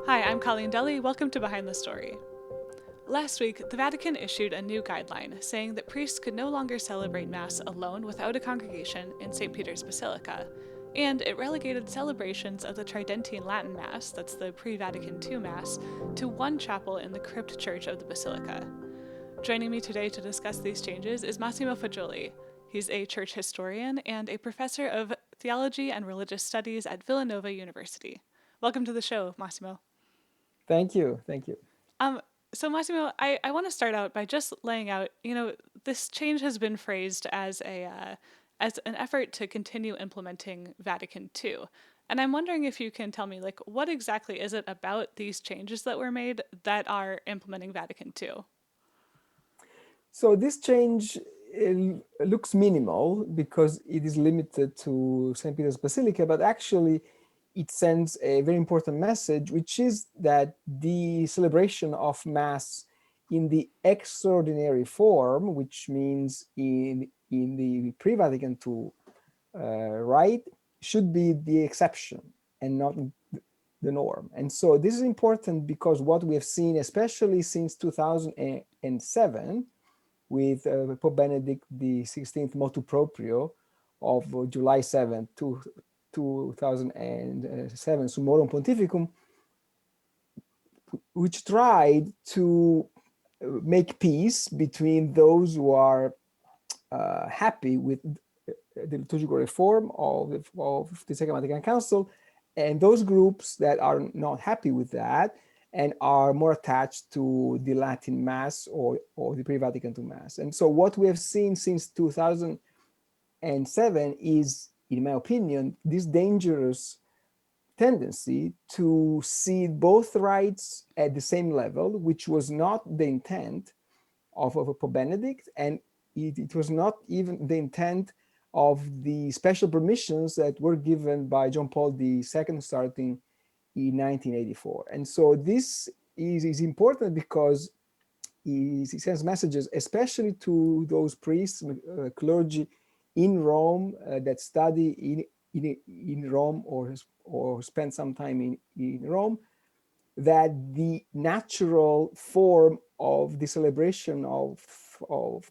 Hi, I'm Colleen Dulle. Welcome to Behind the Story. Last week, the Vatican issued a new guideline saying that priests could no longer celebrate Mass alone without a congregation in St. Peter's Basilica, and it relegated celebrations of the Tridentine Latin Mass, that's the pre-Vatican II Mass, to one chapel in the crypt church of the Basilica. Joining me today to discuss these changes is Massimo Faggioli. He's a church historian and a professor of theology and religious studies at Villanova University. Welcome to the show, Massimo. Thank you. Thank you. Um, so Massimo, I want to start out by just laying out, this change has been phrased as an effort to continue implementing Vatican II. And I'm wondering if you can tell me, like, what exactly is it about these changes that were made that are implementing Vatican II? So this change looks minimal because it is limited to St. Peter's Basilica, but actually it sends a very important message, which is that the celebration of Mass in the extraordinary form, which means in the pre-Vatican II rite, should be the exception and not the norm. And so this is important because what we have seen, especially since 2007, with Pope Benedict the 16th motu proprio of July 7th, 2007, Summorum Pontificum, which tried to make peace between those who are happy with the liturgical reform of the Second Vatican Council and those groups that are not happy with that and are more attached to the Latin Mass or the pre-Vatican II Mass. And so what we have seen since 2007 is, in my opinion, this dangerous tendency to see both rites at the same level, which was not the intent of Pope Benedict, and it was not even the intent of the special permissions that were given by John Paul II starting in 1984. And so this is important because it sends messages, especially to those priests, clergy in Rome that study in Rome or spend some time in Rome, that the natural form of the celebration of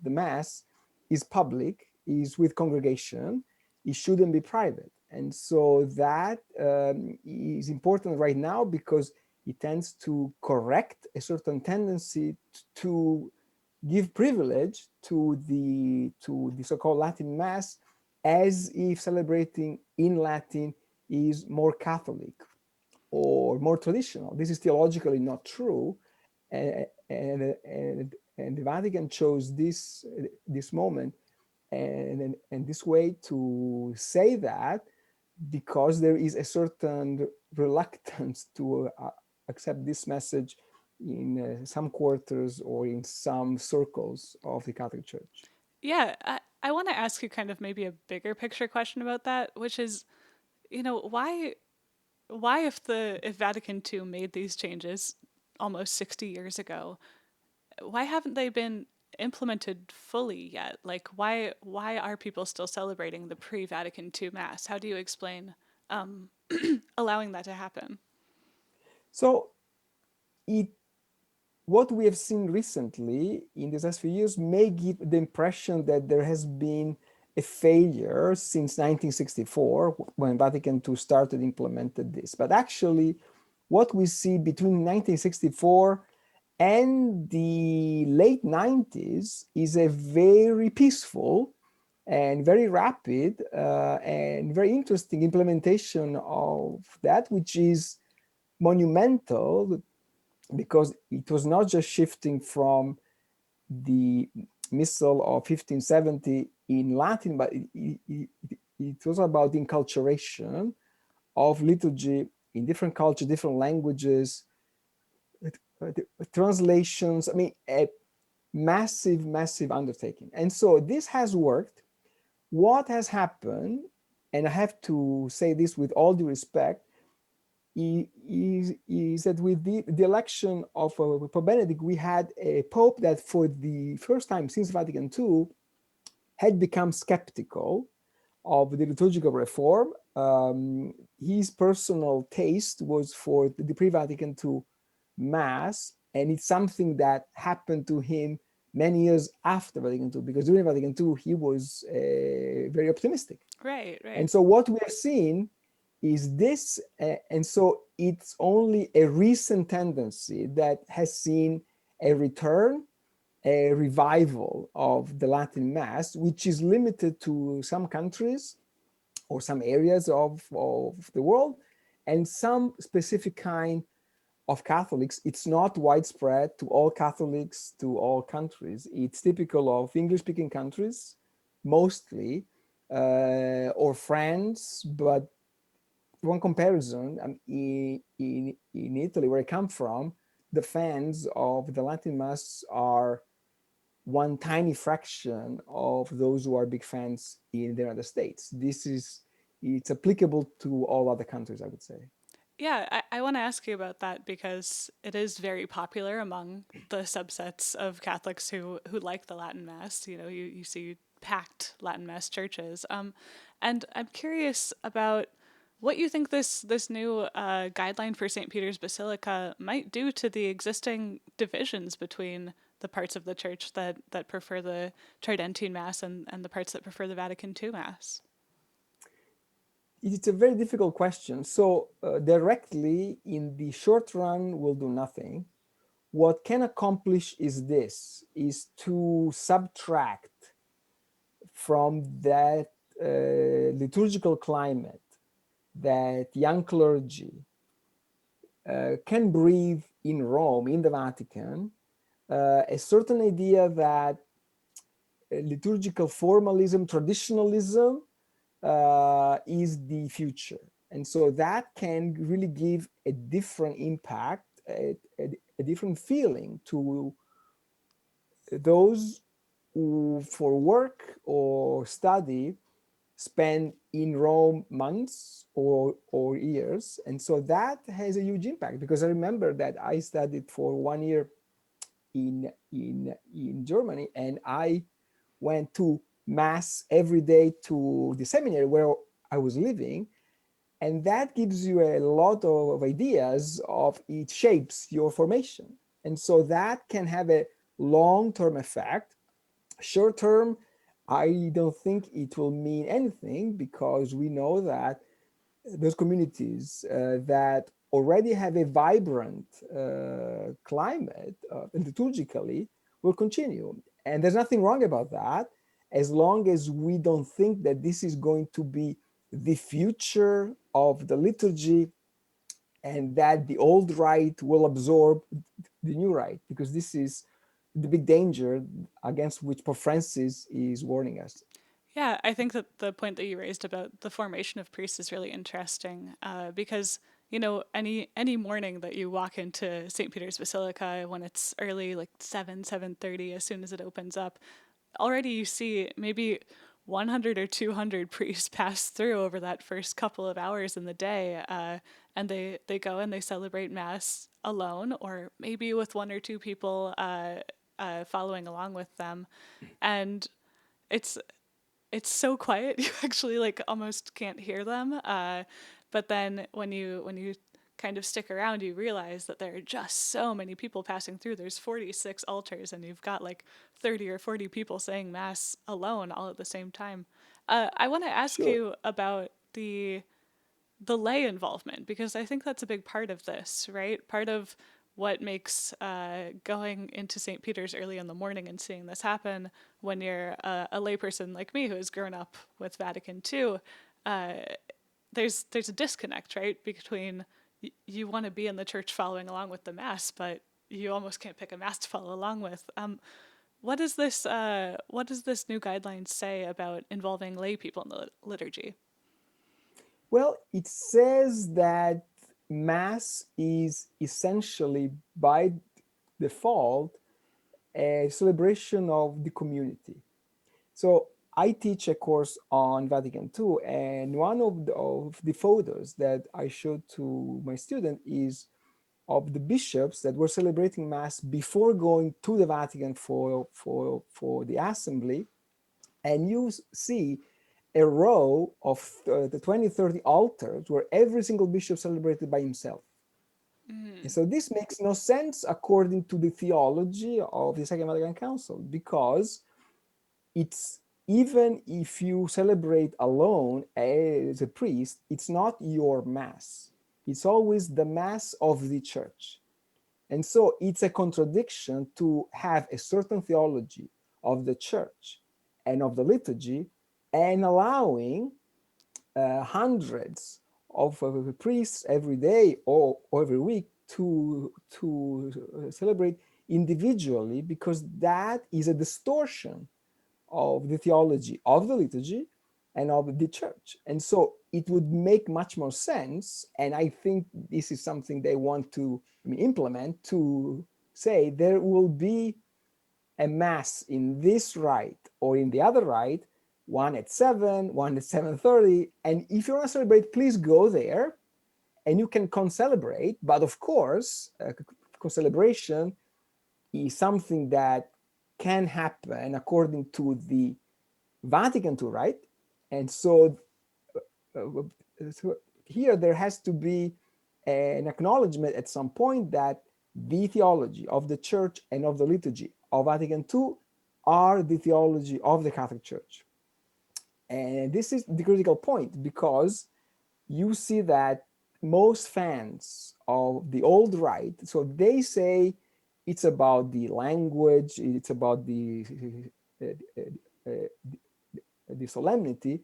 the Mass is public, is with congregation, it shouldn't be private. And so that is important right now because it tends to correct a certain tendency to give privilege to the so-called Latin Mass as if celebrating in Latin is more Catholic or more traditional. This is theologically not true, and the Vatican chose this moment and this way to say that because there is a certain reluctance to accept this message in some quarters or in some circles of the Catholic Church. Yeah, I want to ask you kind of maybe a bigger picture question about that, which is, why if Vatican II made these changes almost 60 years ago, why haven't they been implemented fully yet? Like why are people still celebrating the pre-Vatican II Mass? How do you explain um, allowing that to happen? So it what we have seen recently in these last few years may give the impression that there has been a failure since 1964 when Vatican II started implemented this. But actually, what we see between 1964 and the late 90s is a very peaceful and very rapid and very interesting implementation of that, which is monumental because it was not just shifting from the missal of 1570 in Latin, but it was about the enculturation of liturgy in different cultures, different languages, translations. I mean, a massive, massive undertaking. And so this has worked. What has happened, and I have to say this with all due respect, is that with the election of Pope Benedict, we had a pope that for the first time since Vatican II had become skeptical of the liturgical reform. His personal taste was for the pre-Vatican II Mass, and it's something that happened to him many years after Vatican II, because during Vatican II he was very optimistic. Right, right. And so what we have seen is this, and so it's only a recent tendency that has seen a return, a revival of the Latin Mass, which is limited to some countries or some areas of the world and some specific kind of Catholics. It's not widespread to all Catholics, to all countries. It's typical of English-speaking countries, mostly, or France. But one comparison, in Italy, where I come from, the fans of the Latin Mass are one tiny fraction of those who are big fans in the United States. It's applicable to all other countries, I would say. Yeah, I want to ask you about that because it is very popular among the subsets of Catholics who like the Latin Mass. You know, you see packed Latin Mass churches. And I'm curious about what you think this new guideline for St. Peter's Basilica might do to the existing divisions between the parts of the church that prefer the Tridentine Mass and the parts that prefer the Vatican II Mass. It's a very difficult question. So directly in the short run will do nothing. What can accomplish is this, is to subtract from that liturgical climate that young clergy can breathe in Rome, in the Vatican, a certain idea that liturgical formalism, traditionalism is the future. And so that can really give a different impact, a different feeling to those who, for work or study, spend in Rome months or years. And so that has a huge impact, because I remember that I studied for 1 year in Germany, and I went to mass every day to the seminary where I was living. And that gives you a lot of ideas of it shapes your formation. And so that can have a long-term effect. Short term, I don't think it will mean anything, because we know that those communities that already have a vibrant climate liturgically will continue. And there's nothing wrong about that, as long as we don't think that this is going to be the future of the liturgy and that the old rite will absorb the new rite, because this is the big danger against which Pope Francis is warning us. Yeah, I think that the point that you raised about the formation of priests is really interesting because you know any morning that you walk into St. Peter's Basilica when it's early, like 7:30, as soon as it opens up, already you see maybe 100 or 200 priests pass through over that first couple of hours in the day, and they go and they celebrate mass alone, or maybe with one or two people following along with them, and it's it's so quiet you actually like almost can't hear them. But then when you kind of stick around, you realize that there are just so many people passing through. There's 46 altars, and you've got like 30 or 40 people saying mass alone all at the same time. I want to ask Sure. you about the lay involvement, because I think that's a big part of this, right? Part of what makes going into St. Peter's early in the morning and seeing this happen when you're a layperson like me who has grown up with Vatican II, uh, there's a disconnect, right? Between you want to be in the church following along with the mass, but you almost can't pick a mass to follow along with. What does this new guideline say about involving lay people in the liturgy? Well, it says that Mass is essentially, by default, a celebration of the community. So I teach a course on Vatican II, and one of the photos that I showed to my student is of the bishops that were celebrating Mass before going to the Vatican for the assembly. And you see a row of the 20, 30 altars where every single bishop celebrated by himself. And so this makes no sense according to the theology of the Second Vatican Council, because it's, even if you celebrate alone as a priest, it's not your mass. It's always the mass of the church. And so it's a contradiction to have a certain theology of the church and of the liturgy and allowing hundreds of priests every day or every week to celebrate individually, because that is a distortion of the theology of the liturgy and of the church. And so it would make much more sense, and I think this is something they want to implement, to say there will be a mass in this rite or in the other rite, one at 7, one at 7:30, and if you want to celebrate, please go there and you can con-celebrate. But of course, con-celebration is something that can happen according to the Vatican II, right? And so, so here there has to be an acknowledgement at some point that the theology of the church and of the liturgy of Vatican II are the theology of the Catholic Church. And this is the critical point, because you see that most fans of the old rite, so they say it's about the language, it's about the solemnity,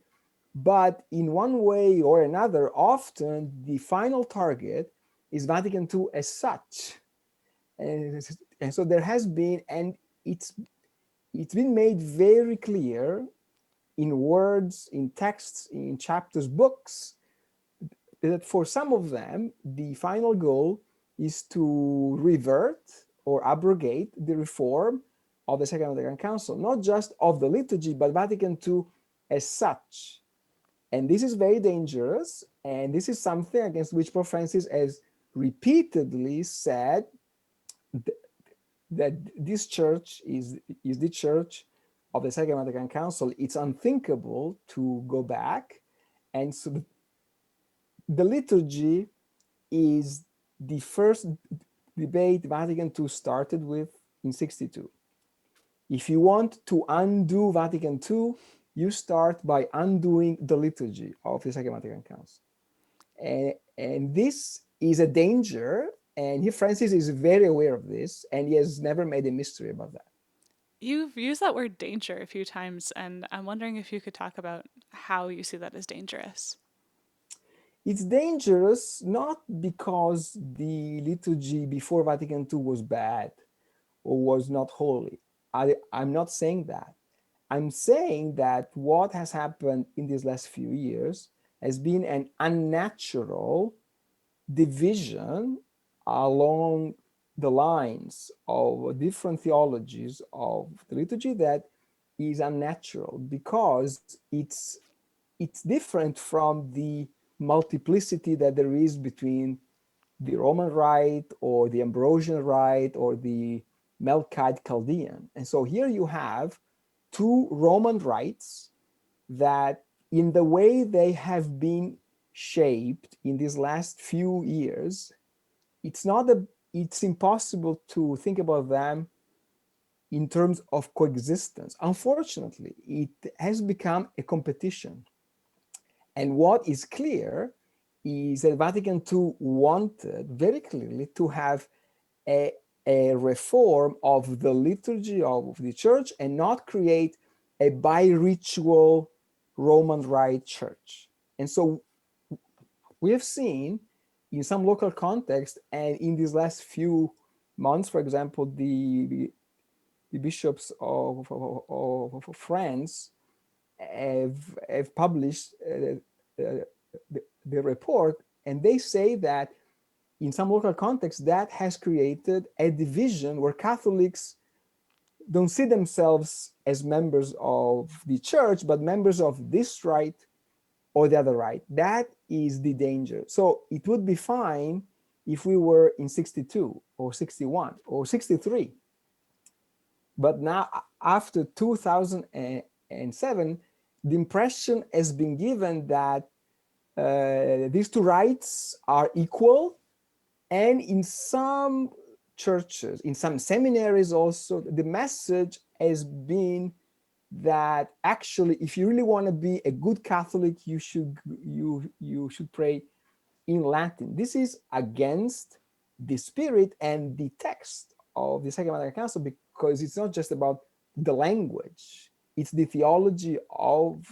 but in one way or another, often the final target is Vatican II as such. And so there has been, and it's been made very clear in words, in texts, in chapters, books, that for some of them, the final goal is to revert or abrogate the reform of the Second Vatican Council, not just of the liturgy, but Vatican II as such. And this is very dangerous, and this is something against which Pope Francis has repeatedly said that this church is the church of the Second Vatican Council. It's unthinkable to go back. And so the liturgy is the first debate Vatican II started with in 62. If you want to undo Vatican II, you start by undoing the liturgy of the Second Vatican Council. And this is a danger, and Francis is very aware of this, and he has never made a mystery about that. You've used that word danger a few times, and I'm wondering if you could talk about how you see that as dangerous. It's dangerous not because the liturgy before Vatican II was bad or was not holy. I'm not saying that. I'm saying that what has happened in these last few years has been an unnatural division along the lines of different theologies of the liturgy that is unnatural, because it's different from the multiplicity that there is between the Roman rite or the Ambrosian rite or the Melkite Chaldean. And so here you have two Roman rites that, in the way they have been shaped in these last few years, it's impossible to think about them in terms of coexistence. Unfortunately, it has become a competition. And what is clear is that Vatican II wanted very clearly to have a reform of the liturgy of the church and not create a bi-ritual Roman Rite church. And so we have seen in some local context and in these last few months, for example, the bishops of France have published the report, and they say that in some local context that has created a division where Catholics don't see themselves as members of the church, but members of this rite or the other rite. That is the danger. So it would be fine if we were in 62 or 61 or 63. But now, after 2007, the impression has been given that these two rites are equal, and in some churches, in some seminaries also, the message has been that actually, if you really want to be a good Catholic, you should pray in Latin. This is against the spirit and the text of the Second Vatican Council, because it's not just about the language, it's the theology of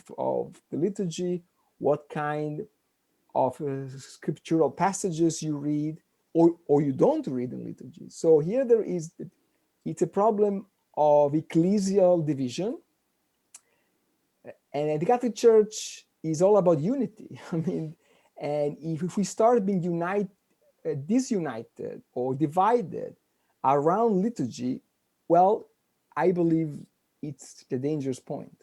the liturgy, what kind of scriptural passages you read or you don't read in liturgy. So here it's a problem of ecclesial division, and the Catholic Church is all about unity. I mean, and if we start being disunited or divided around liturgy, well, I believe it's the dangerous point.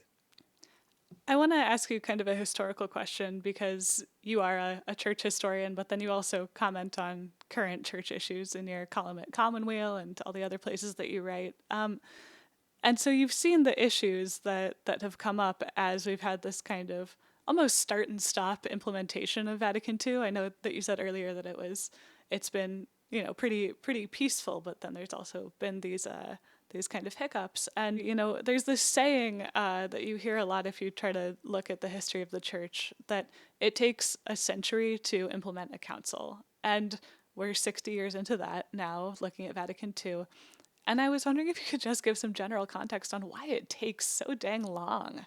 I want to ask you kind of a historical question, because you are a church historian, but then you also comment on current church issues in your column at Commonweal and all the other places that you write. And so you've seen the issues that have come up as we've had this kind of almost start and stop implementation of Vatican II. I know that you said earlier that it's been, you know, pretty peaceful, but then there's also been these kind of hiccups. And, you know, there's this saying that you hear a lot if you try to look at the history of the church, that it takes a century to implement a council. And we're 60 years into that now, looking at Vatican II. And I was wondering if you could just give some general context on why it takes so dang long.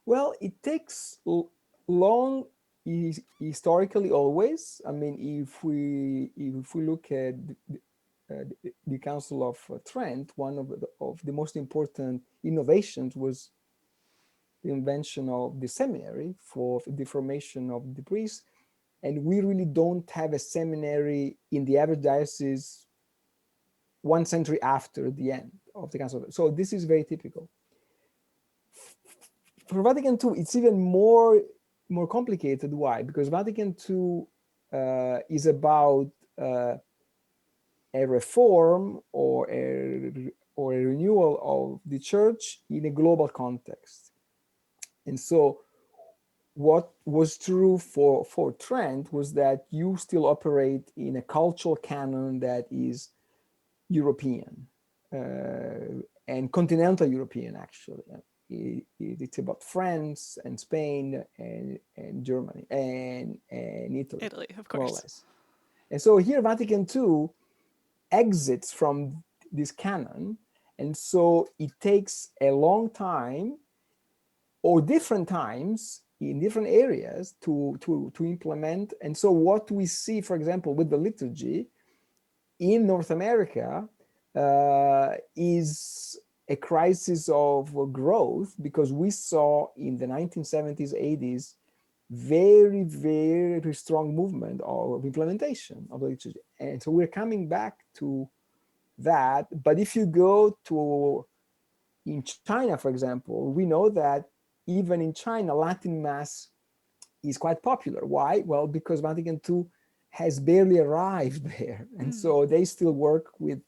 Well, it takes long historically always. I mean, if we look at the Council of Trent, one of the most important innovations was the invention of the seminary for the formation of the priests. And we really don't have a seminary in the average diocese 1 century after the end of the Council. So this is very typical. For Vatican II, it's even more complicated. Why? Because Vatican II is about a reform or a renewal of the church in a global context. And so what was true for Trent was that you still operate in a cultural canon that is European and continental European, actually. It's about France and Spain and Germany and Italy. Italy, of more or course. less. And so here Vatican II exits from this canon, and so it takes a long time or different times in different areas to implement. And so what we see, for example, with the liturgy in North America is a crisis of growth, because we saw in the 1970s, 80s, very, very strong movement of implementation of the liturgy. And so we're coming back to that. But if you go to in China, for example, we know that even in China, Latin Mass is quite popular. Why? Well, because Vatican II has barely arrived there. And so they still work with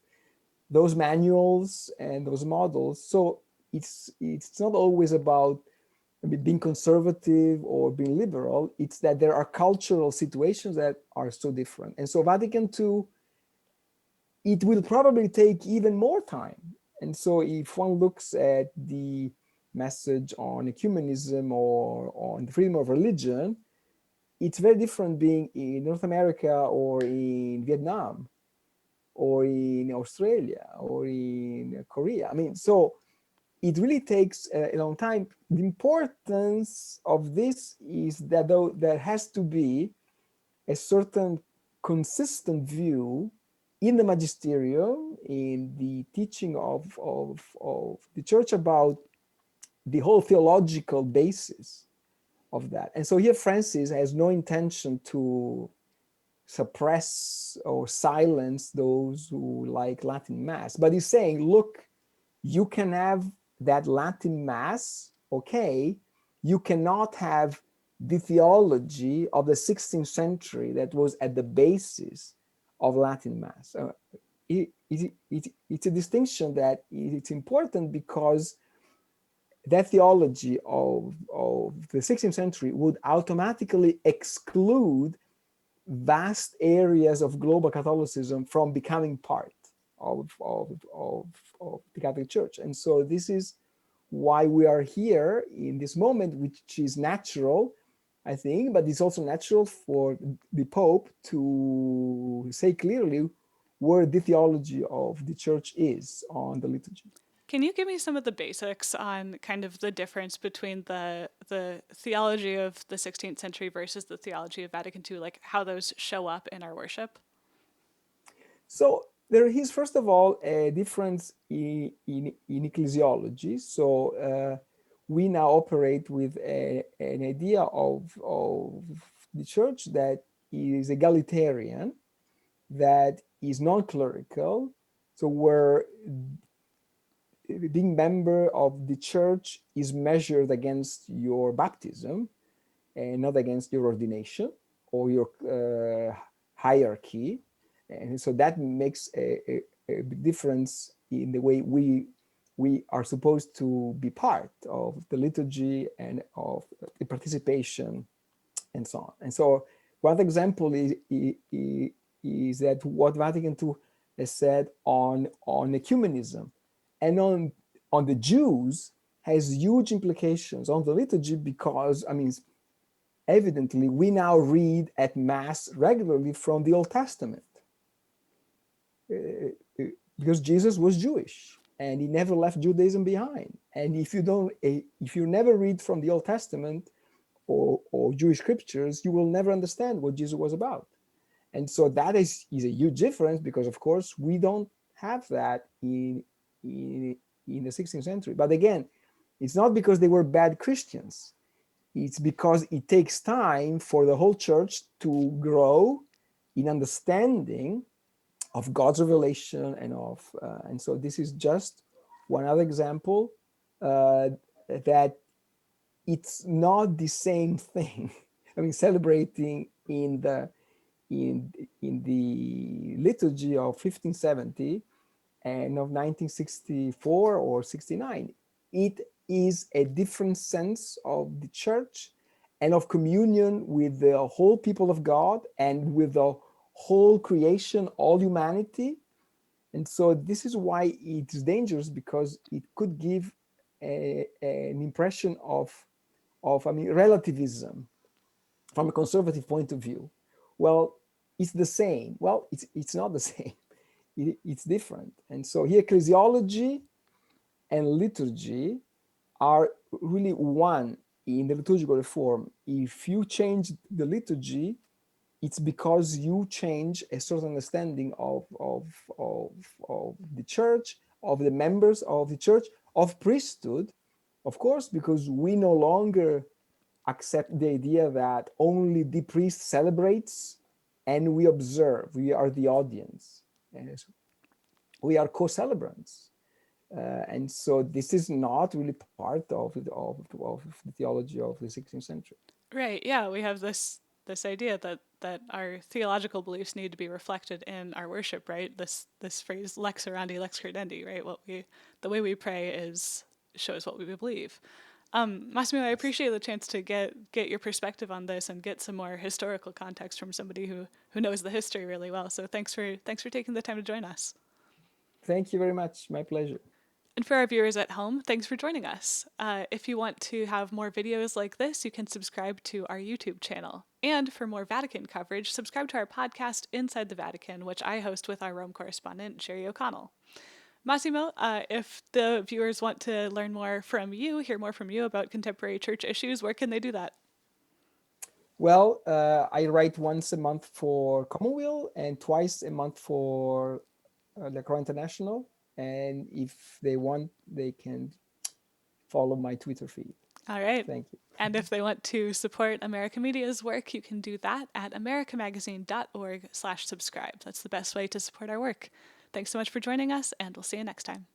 those manuals and those models. So it's not always about being conservative or being liberal. It's that there are cultural situations that are so different. And so Vatican II, it will probably take even more time. And so if one looks at the message on ecumenism or on the freedom of religion, it's very different being in North America or in Vietnam or in Australia or in Korea. I mean, so it really takes a long time. The importance of this is that though there has to be a certain consistent view in the magisterium, in the teaching of the church about the whole theological basis of that. And so here Francis has no intention to suppress or silence those who like Latin Mass, but he's saying, look, you can have that Latin Mass, okay, you cannot have the theology of the 16th century that was at the basis of Latin Mass. It's a distinction that it's important, because that theology of the 16th century would automatically exclude vast areas of global Catholicism from becoming part of the Catholic Church. And so this is why we are here in this moment, which is natural, I think, but it's also natural for the Pope to say clearly where the theology of the Church is on the liturgy. Can you give me some of the basics on kind of the difference between the theology of the 16th century versus the theology of Vatican II, like how those show up in our worship? So there is, first of all, a difference in ecclesiology. So we now operate with an idea of the Church that is egalitarian, that is non-clerical, so where being member of the Church is measured against your baptism and not against your ordination or your hierarchy. And so that makes a big difference in the way we are supposed to be part of the liturgy and of the participation and so on. And so one example is that what Vatican II has said on ecumenism and on the Jews has huge implications on the liturgy, because, I mean, evidently we now read at Mass regularly from the Old Testament, because Jesus was Jewish and he never left Judaism behind. And if you never read from the Old Testament or Jewish scriptures, you will never understand what Jesus was about. And so that is a huge difference, because of course we don't have that in the 16th century. But again, it's not because they were bad Christians. It's because it takes time for the whole church to grow in understanding of God's revelation and so this is just one other example that it's not the same thing. I mean, celebrating in the liturgy of 1570 and of 1964 or 69, it is a different sense of the church and of communion with the whole people of God and with the whole creation, all humanity. And so this is why it is dangerous, because it could give an impression of relativism from a conservative point of view. Well, it's the same. Well, it's not the same. It's different. And so here, ecclesiology and liturgy are really one in the liturgical reform. If you change the liturgy, it's because you change a certain understanding of the church, of the members of the church, of priesthood, of course, because we no longer accept the idea that only the priest celebrates and we observe. We are the audience. And we are co-celebrants. And so this is not really part of the theology of the 16th century. Right. Yeah, we have this idea that our theological beliefs need to be reflected in our worship, right? This phrase lex orandi, lex credendi, right? The way we pray shows what we believe. Massimo, I appreciate the chance to get your perspective on this and get some more historical context from somebody who knows the history really well. So thanks for taking the time to join us. Thank you very much. My pleasure. And for our viewers at home, thanks for joining us. If you want to have more videos like this, you can subscribe to our YouTube channel. And for more Vatican coverage, subscribe to our podcast, Inside the Vatican, which I host with our Rome correspondent, Sherry O'Connell. Massimo, if the viewers want to learn more from you, hear more from you about contemporary church issues, where can they do that? Well, I write once a month for Commonweal and twice a month for La Croix International. And if they want, they can follow my Twitter feed. All right. Thank you. And if they want to support America Media's work, you can do that at americamagazine.org/subscribe. That's the best way to support our work. Thanks so much for joining us, and we'll see you next time.